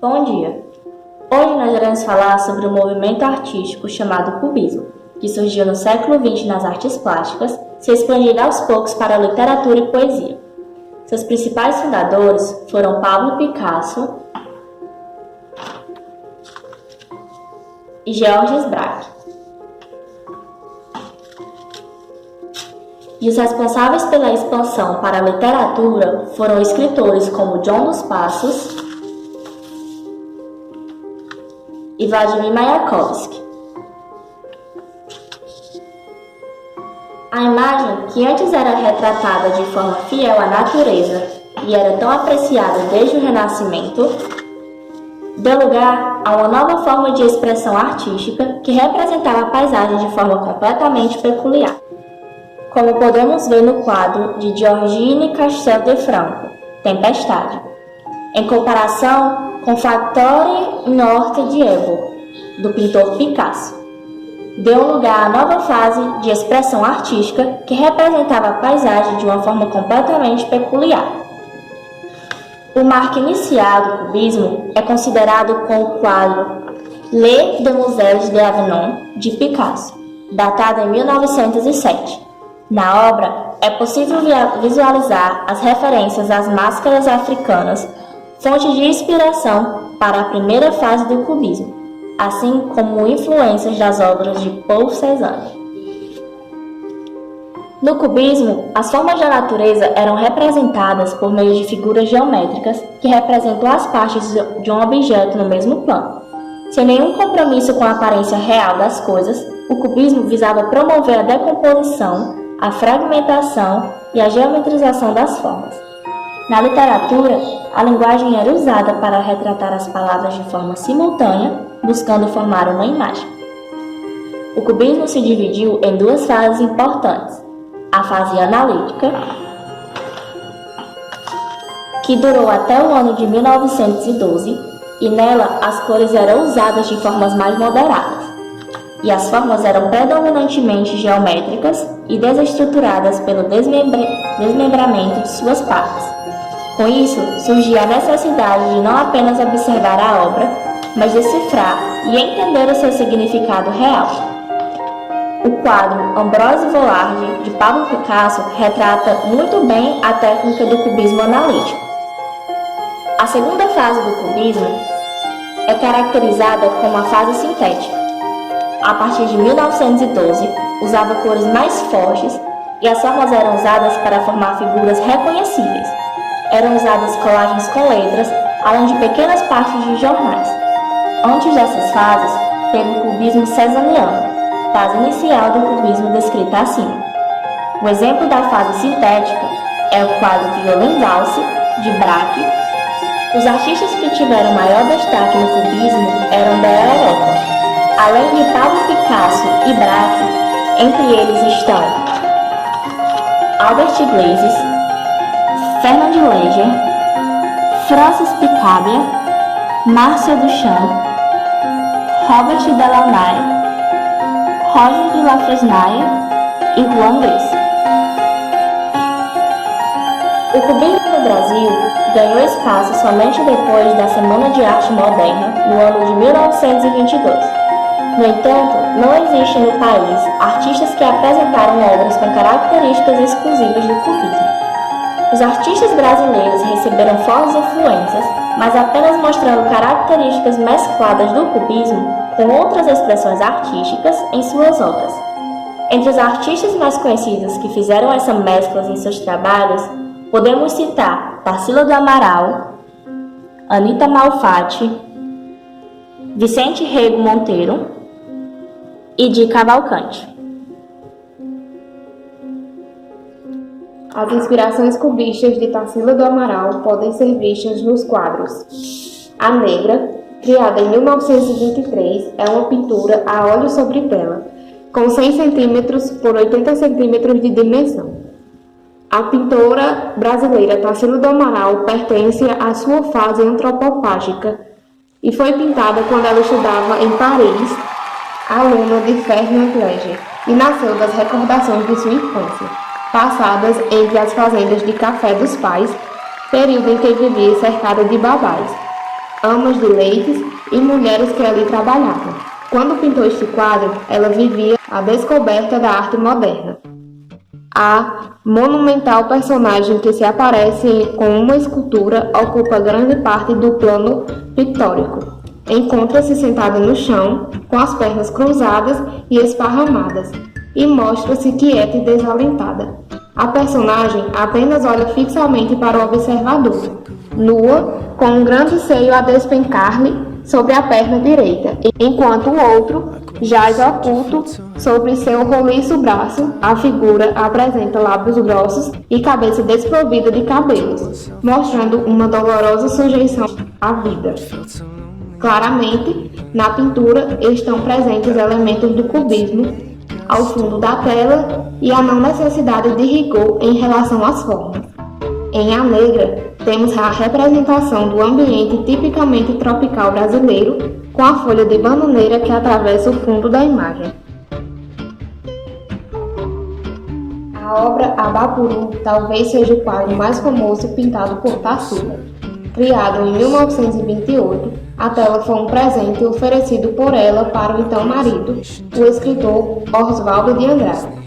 Bom dia! Hoje nós iremos falar sobre o movimento artístico chamado cubismo, que surgiu no século XX nas artes plásticas, se expandindo aos poucos para a literatura e poesia. Seus principais fundadores foram Pablo Picasso e Georges Braque. E os responsáveis pela expansão para a literatura foram escritores como John dos Passos e Vladimir Mayakovsky. A imagem, que antes era retratada de forma fiel à natureza e era tão apreciada desde o Renascimento, deu lugar a uma nova forma de expressão artística que representava a paisagem de forma completamente peculiar, como podemos ver no quadro de Georgine Castel de Franco, Tempestade, em comparação com Fattore Norte di Evo, do pintor Picasso. Deu lugar à nova fase de expressão artística que representava a paisagem de uma forma completamente peculiar. O marco inicial do cubismo é considerado com o quadro Les Demoiselles d'Avignon, de Picasso, datado em 1907. Na obra, é possível visualizar as referências às máscaras africanas, fonte de inspiração para a primeira fase do cubismo, assim como influências das obras de Paul Cézanne. No cubismo, as formas da natureza eram representadas por meio de figuras geométricas que representam as partes de um objeto no mesmo plano. Sem nenhum compromisso com a aparência real das coisas, o cubismo visava promover a decomposição, a fragmentação e a geometrização das formas. Na literatura, a linguagem era usada para retratar as palavras de forma simultânea, buscando formar uma imagem. O cubismo se dividiu em duas fases importantes: a fase analítica, que durou até o ano de 1912, e nela as cores eram usadas de formas mais moderadas, e as formas eram predominantemente geométricas e desestruturadas pelo desmembramento de suas partes. Com isso, surgia a necessidade de não apenas observar a obra, mas decifrar e entender o seu significado real. O quadro Ambroise Vollard, de Pablo Picasso, retrata muito bem a técnica do cubismo analítico. A segunda fase do cubismo é caracterizada como a fase sintética. A partir de 1912, usava cores mais fortes e as formas eram usadas para formar figuras reconhecíveis. Eram usadas colagens com letras, além de pequenas partes de jornais. Antes dessas fases, teve o cubismo cezanniano, fase inicial do cubismo descrita acima. O exemplo da fase sintética é o quadro Violin Valse, de Braque. Os artistas que tiveram maior destaque no cubismo eram da Europa. Além de Pablo Picasso e Braque, entre eles estão Albert Gleizes, Fernand Léger, Francis Picabia, Marcel Duchamp, Robert Delaunay, Roger de la Fresnaye e Juan Gris. O cubismo no Brasil ganhou espaço somente depois da Semana de Arte Moderna, no ano de 1922. No entanto, não existe no país artistas que apresentaram obras com características exclusivas do cubismo. Os artistas brasileiros receberam fortes influências, mas apenas mostrando características mescladas do cubismo com outras expressões artísticas em suas obras. Entre os artistas mais conhecidos que fizeram essa mescla em seus trabalhos, podemos citar Tarsila do Amaral, Anita Malfatti, Vicente Rego Monteiro e Di Cavalcanti. As inspirações cubistas de Tarsila do Amaral podem ser vistas nos quadros. A Negra, criada em 1923, é uma pintura a óleo sobre tela, com 100 cm por 80 cm de dimensão. A pintora brasileira Tarsila do Amaral pertence à sua fase antropofágica e foi pintada quando ela estudava em Paris, aluna de Fernand Léger, e nasceu das recordações de sua infância, passadas entre as fazendas de café dos pais, período em que vivia cercada de babás. amas de leites e mulheres que ali trabalhavam. Quando pintou este quadro, ela vivia a descoberta da arte moderna. A monumental personagem que se aparece com uma escultura ocupa grande parte do plano pictórico. Encontra-se sentada no chão, com as pernas cruzadas e esparramadas, e mostra-se quieta e desalentada. A personagem apenas olha fixamente para o observador, nua, com um grande seio a despencar-lhe sobre a perna direita, enquanto o outro jaz oculto sobre seu roliço braço. A figura apresenta lábios grossos e cabeça desprovida de cabelos, mostrando uma dolorosa sujeição à vida. Claramente, na pintura estão presentes elementos do cubismo ao fundo da tela e a não necessidade de rigor em relação às formas. Em A Negra, temos a representação do ambiente tipicamente tropical brasileiro, com a folha de bananeira que atravessa o fundo da imagem. A obra Abapuru talvez seja o quadro mais famoso pintado por Tarsila. Criado em 1928, a tela foi um presente oferecido por ela para o então marido, o escritor Oswaldo de Andrade.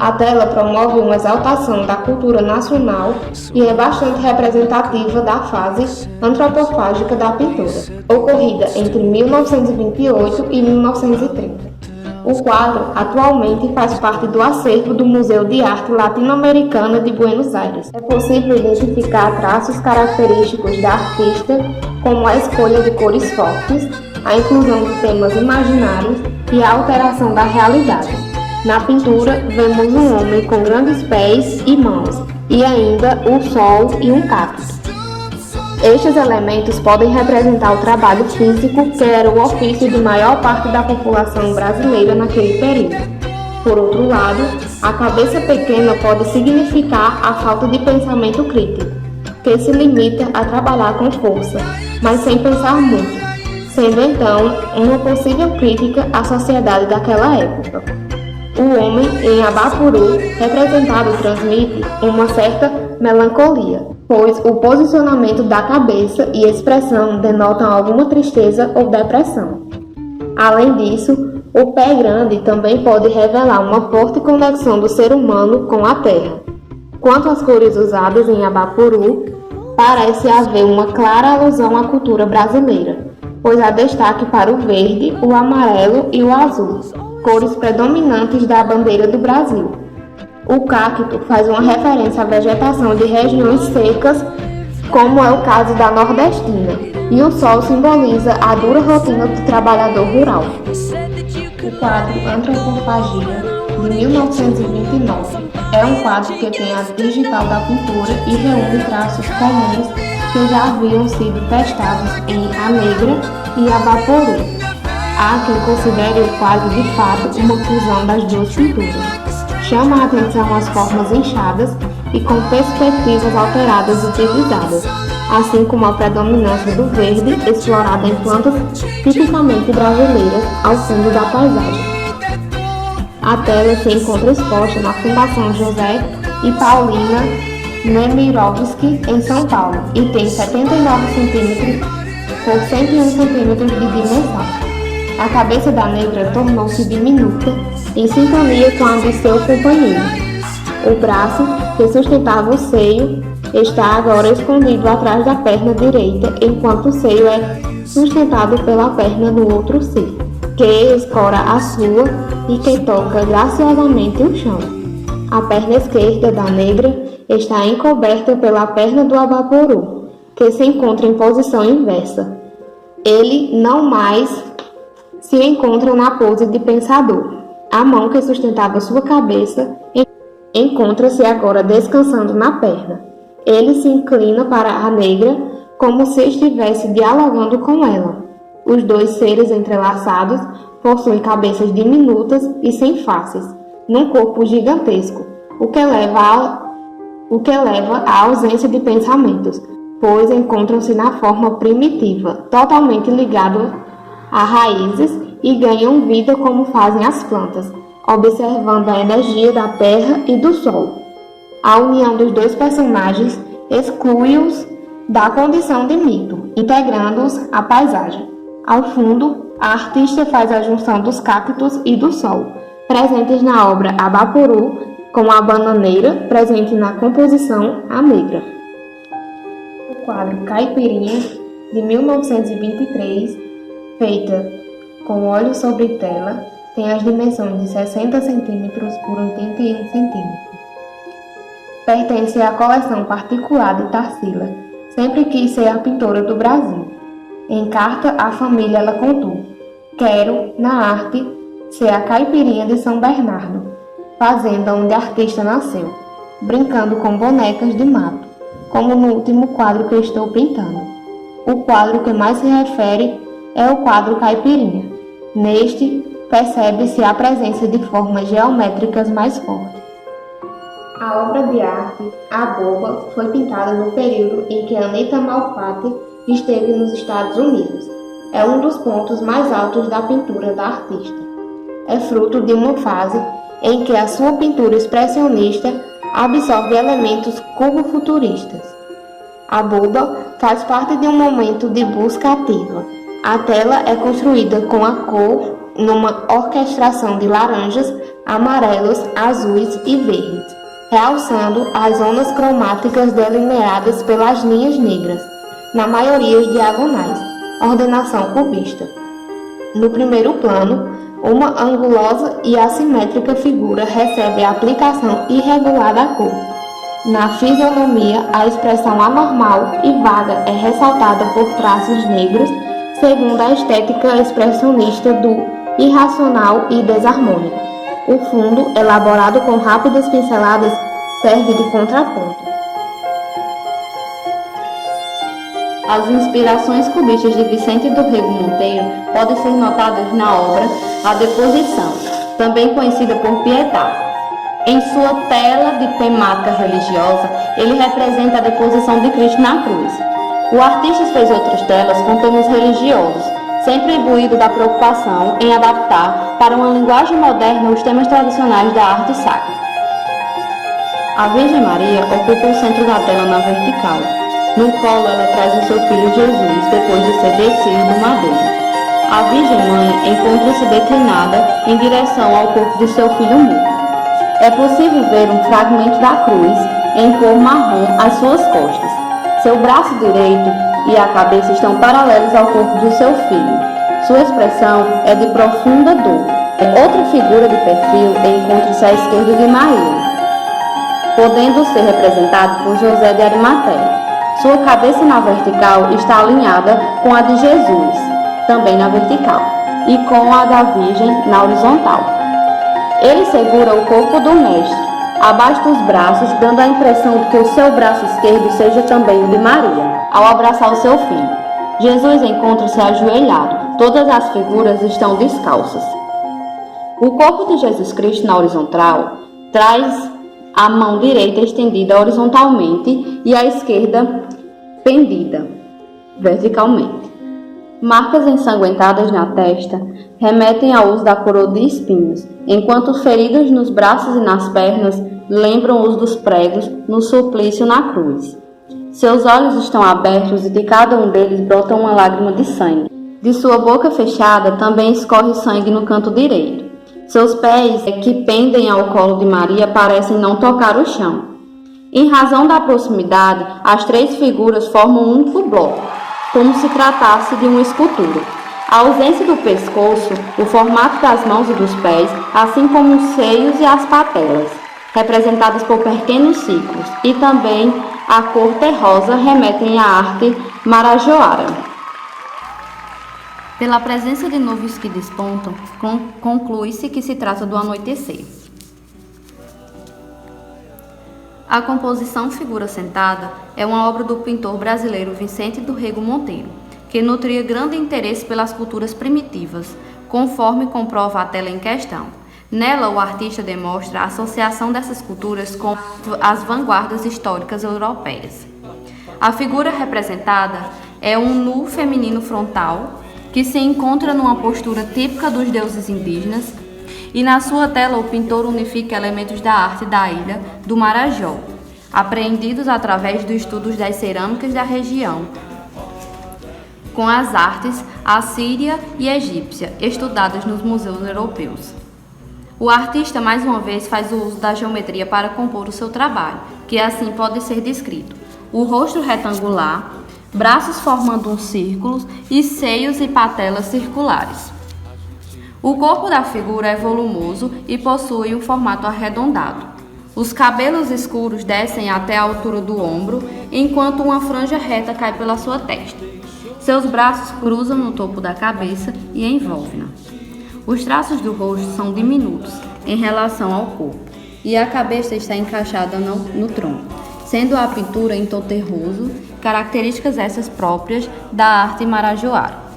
A tela promove uma exaltação da cultura nacional e é bastante representativa da fase antropofágica da pintura, ocorrida entre 1928 e 1930. O quadro atualmente faz parte do acervo do Museu de Arte Latino-Americana de Buenos Aires. É possível identificar traços característicos da artista, como a escolha de cores fortes, a inclusão de temas imaginários e a alteração da realidade. Na pintura, vemos um homem com grandes pés e mãos, e ainda o sol e um cacto. Estes elementos podem representar o trabalho físico, que era o ofício de maior parte da população brasileira naquele período. Por outro lado, a cabeça pequena pode significar a falta de pensamento crítico, que se limita a trabalhar com força, mas sem pensar muito, sendo então uma possível crítica à sociedade daquela época. O homem em Abapuru representado transmite uma certa melancolia, pois o posicionamento da cabeça e expressão denotam alguma tristeza ou depressão. Além disso, o pé grande também pode revelar uma forte conexão do ser humano com a terra. Quanto às cores usadas em Abapuru, parece haver uma clara alusão à cultura brasileira, pois há destaque para o verde, o amarelo e o azul, cores predominantes da bandeira do Brasil. O cacto faz uma referência à vegetação de regiões secas, como é o caso da nordestina, e o sol simboliza a dura rotina do trabalhador rural. O quadro Antropofagia, de 1929, é um quadro que tem a digital da pintura e reúne traços comuns que já haviam sido testados em A Negra e Abapuru. Há quem considere o quadro de fato uma fusão das duas pinturas. Chama a atenção as formas inchadas e com perspectivas alteradas utilizadas, assim como a predominância do verde explorada em plantas tipicamente brasileiras ao fundo da paisagem. A tela se encontra exposta na Fundação José e Paulina Nemirovsky, em São Paulo, e tem 79 cm por 101 cm de dimensão. A cabeça da negra tornou-se diminuta, em sintonia com a de seu companheiro. O braço, que sustentava o seio, está agora escondido atrás da perna direita, enquanto o seio é sustentado pela perna do outro ser, que escora a sua e que toca graciosamente o chão. A perna esquerda da negra está encoberta pela perna do Abapuru, que se encontra em posição inversa. Ele não mais se encontra na pose de pensador. A mão que sustentava sua cabeça encontra-se agora descansando na perna. Ele se inclina para a negra como se estivesse dialogando com ela. Os dois seres entrelaçados possuem cabeças diminutas e sem faces, num corpo gigantesco, o que leva à ausência de pensamentos, pois encontram-se na forma primitiva, totalmente ligados a raízes e ganham vida como fazem as plantas, observando a energia da terra e do sol. A união dos dois personagens exclui-os da condição de mito, integrando-os à paisagem. Ao fundo, a artista faz a junção dos cactos e do sol, presentes na obra Abapuru, com a bananeira, presente na composição A Negra. O quadro Caipirinha, de 1923, feita com óleo sobre tela, tem as dimensões de 60 cm por 81 cm. Pertence à coleção particular de Tarsila, sempre quis ser a pintora do Brasil. Em carta à família ela contou: "Quero, na arte, ser a caipirinha de São Bernardo, fazenda onde a artista nasceu, brincando com bonecas de mato, como no último quadro que estou pintando. O quadro que mais se refere é o quadro Caipirinha. Neste, percebe-se a presença de formas geométricas mais fortes. A obra de arte, A Boba, foi pintada no período em que Anita Malfatti esteve nos Estados Unidos. É um dos pontos mais altos da pintura da artista. É fruto de uma fase em que a sua pintura expressionista absorve elementos cubo-futuristas. A Boba faz parte de um momento de busca ativa. A tela é construída com a cor numa orquestração de laranjas, amarelos, azuis e verdes, realçando as zonas cromáticas delineadas pelas linhas negras, na maioria diagonais, ordenação cubista. No primeiro plano, uma angulosa e assimétrica figura recebe a aplicação irregular da cor. Na fisionomia, a expressão anormal e vaga é ressaltada por traços negros, segundo a estética expressionista do irracional e desarmônico. O fundo, elaborado com rápidas pinceladas, serve de contraponto. As inspirações cubistas de Vicente do Rego Monteiro podem ser notadas na obra A Deposição, também conhecida por Pietà. Em sua tela de temática religiosa, ele representa a deposição de Cristo na cruz. O artista fez outras telas com temas religiosos, sempre imbuído da preocupação em adaptar para uma linguagem moderna os temas tradicionais da arte sacra. A Virgem Maria ocupa o centro da tela na vertical. No colo ela traz o seu filho Jesus, depois de ser descido do madeiro. A Virgem Mãe encontra-se declinada em direção ao corpo de seu filho morto. É possível ver um fragmento da cruz em cor marrom às suas costas. Seu braço direito e a cabeça estão paralelos ao corpo de seu filho. Sua expressão é de profunda dor. Outra figura de perfil encontra-se à esquerda de Maria, podendo ser representado por José de Arimateia. Sua cabeça na vertical está alinhada com a de Jesus, também na vertical, e com a da Virgem na horizontal. Ele segura o corpo do Mestre, abaixo dos braços, dando a impressão de que o seu braço esquerdo seja também o de Maria, ao abraçar o seu filho. Jesus encontra-se ajoelhado, todas as figuras estão descalças. O corpo de Jesus Cristo na horizontal traz a mão direita estendida horizontalmente e a esquerda pendida verticalmente. Marcas ensanguentadas na testa remetem ao uso da coroa de espinhos, enquanto feridas nos braços e nas pernas lembram os dos pregos no suplício na cruz. Seus olhos estão abertos e de cada um deles brota uma lágrima de sangue. De sua boca fechada também escorre sangue no canto direito. Seus pés, que pendem ao colo de Maria, parecem não tocar o chão. Em razão da proximidade, as três figuras formam um único bloco, como se tratasse de uma escultura. A ausência do pescoço, o formato das mãos e dos pés, assim como os seios e as patelas, representadas por pequenos ciclos, e também a cor terrosa remetem à arte marajoara. Pela presença de nuvens que despontam, conclui-se que se trata do anoitecer. A composição Figura Sentada é uma obra do pintor brasileiro Vicente do Rego Monteiro, que nutria grande interesse pelas culturas primitivas, conforme comprova a tela em questão. Nela, o artista demonstra a associação dessas culturas com as vanguardas históricas europeias. A figura representada é um nu feminino frontal, que se encontra numa postura típica dos deuses indígenas, e na sua tela o pintor unifica elementos da arte da ilha do Marajó. apreendidos através dos estudos das cerâmicas da região, com as artes assíria e egípcia, estudadas nos museus europeus. O artista, mais uma vez, faz o uso da geometria para compor o seu trabalho, que assim pode ser descrito: o rosto retangular, braços formando um círculo e seios e patelas circulares. O corpo da figura é volumoso e possui um formato arredondado. Os cabelos escuros descem até a altura do ombro, enquanto uma franja reta cai pela sua testa. Seus braços cruzam no topo da cabeça e envolvem-na. Os traços do rosto são diminutos em relação ao corpo, e a cabeça está encaixada no tronco, sendo a pintura em tom terroso, características essas próprias da arte marajoara.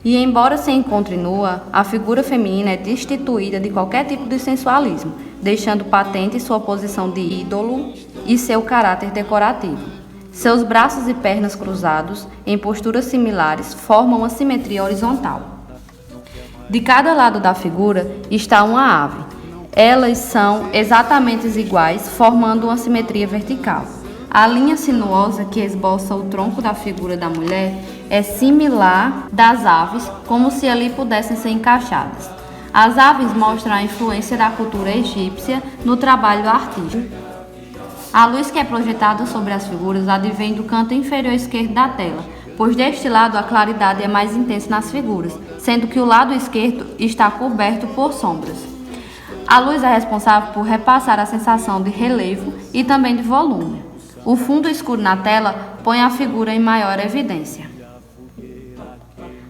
E embora se encontre nua, a figura feminina é destituída de qualquer tipo de sensualismo, deixando patente sua posição de ídolo e seu caráter decorativo. Seus braços e pernas cruzados, em posturas similares, formam uma simetria horizontal. De cada lado da figura está uma ave. Elas são exatamente iguais, formando uma simetria vertical. A linha sinuosa que esboça o tronco da figura da mulher é similar das aves, como se ali pudessem ser encaixadas. As aves mostram a influência da cultura egípcia no trabalho artístico. A luz que é projetada sobre as figuras advém do canto inferior esquerdo da tela, pois deste lado a claridade é mais intensa nas figuras, sendo que o lado esquerdo está coberto por sombras. A luz é responsável por repassar a sensação de relevo e também de volume. O fundo escuro na tela põe a figura em maior evidência.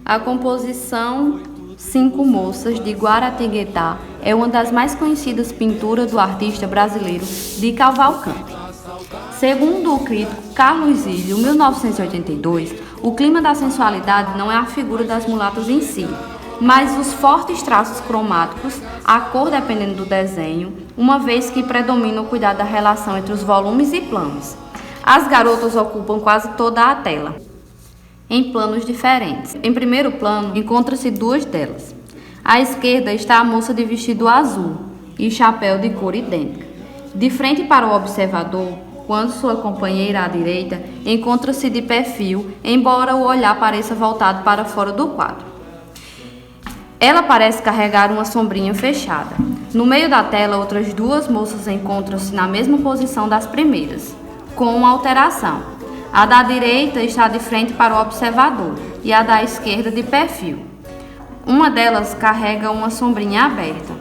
A composição Cinco Moças de Guaratinguetá é uma das mais conhecidas pinturas do artista brasileiro de Cavalcante. Segundo o crítico Carlos Ilho, 1982, o clima da sensualidade não é a figura das mulatas em si, mas os fortes traços cromáticos, a cor dependendo do desenho, uma vez que predomina o cuidado da relação entre os volumes e planos. As garotas ocupam quase toda a tela, em planos diferentes. Em primeiro plano, encontra-se duas delas. À esquerda está a moça de vestido azul e chapéu de cor idêntica. De frente para o observador, quando sua companheira à direita encontra-se de perfil, embora o olhar pareça voltado para fora do quadro. Ela parece carregar uma sombrinha fechada. No meio da tela, outras duas moças encontram-se na mesma posição das primeiras, com uma alteração. A da direita está de frente para o observador e a da esquerda de perfil. Uma delas carrega uma sombrinha aberta.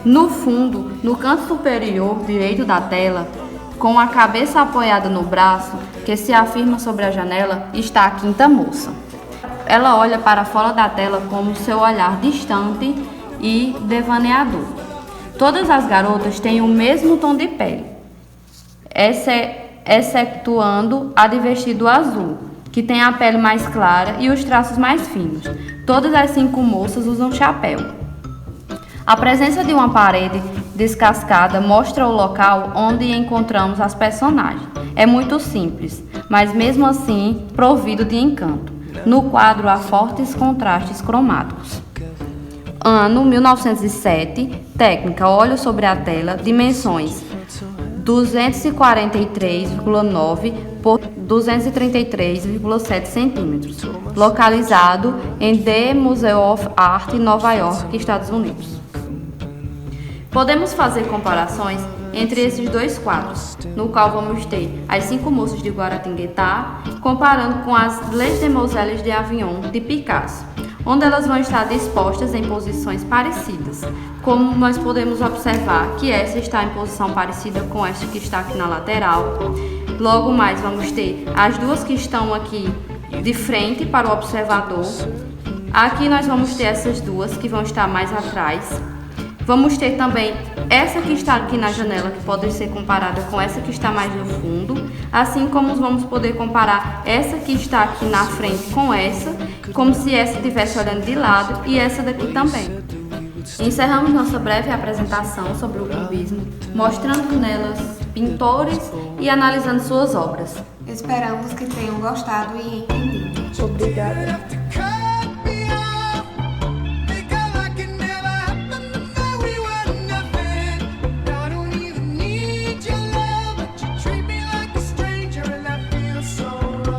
No fundo, no canto superior direito da tela, com a cabeça apoiada no braço, que se afirma sobre a janela, está a quinta moça. Ela olha para fora da tela com seu olhar distante e devaneador. Todas as garotas têm o mesmo tom de pele, excetuando a de vestido azul, que tem a pele mais clara e os traços mais finos. Todas as cinco moças usam chapéu. A presença de uma parede descascada mostra o local onde encontramos as personagens. É muito simples, mas mesmo assim provido de encanto. No quadro há fortes contrastes cromáticos. Ano 1907, técnica óleo sobre a tela, dimensões 243,9 por 233,7 centímetros, localizado em The Museum of Art, Nova York, Estados Unidos. Podemos fazer comparações entre esses dois quadros, no qual vamos ter as cinco moças de Guaratinguetá, comparando com as Les Demoiselles de Avignon, de Picasso, onde elas vão estar dispostas em posições parecidas, como nós podemos observar que essa está em posição parecida com esta que está aqui na lateral. Logo mais vamos ter as duas que estão aqui de frente para o observador. Aqui nós vamos ter essas duas que vão estar mais atrás. Vamos ter também essa que está aqui na janela, que pode ser comparada com essa que está mais no fundo, assim como vamos poder comparar essa que está aqui na frente com essa, como se essa estivesse olhando de lado, e essa daqui também. Encerramos nossa breve apresentação sobre o cubismo, mostrando nelas pintores e analisando suas obras. Esperamos que tenham gostado e entendido. Obrigada.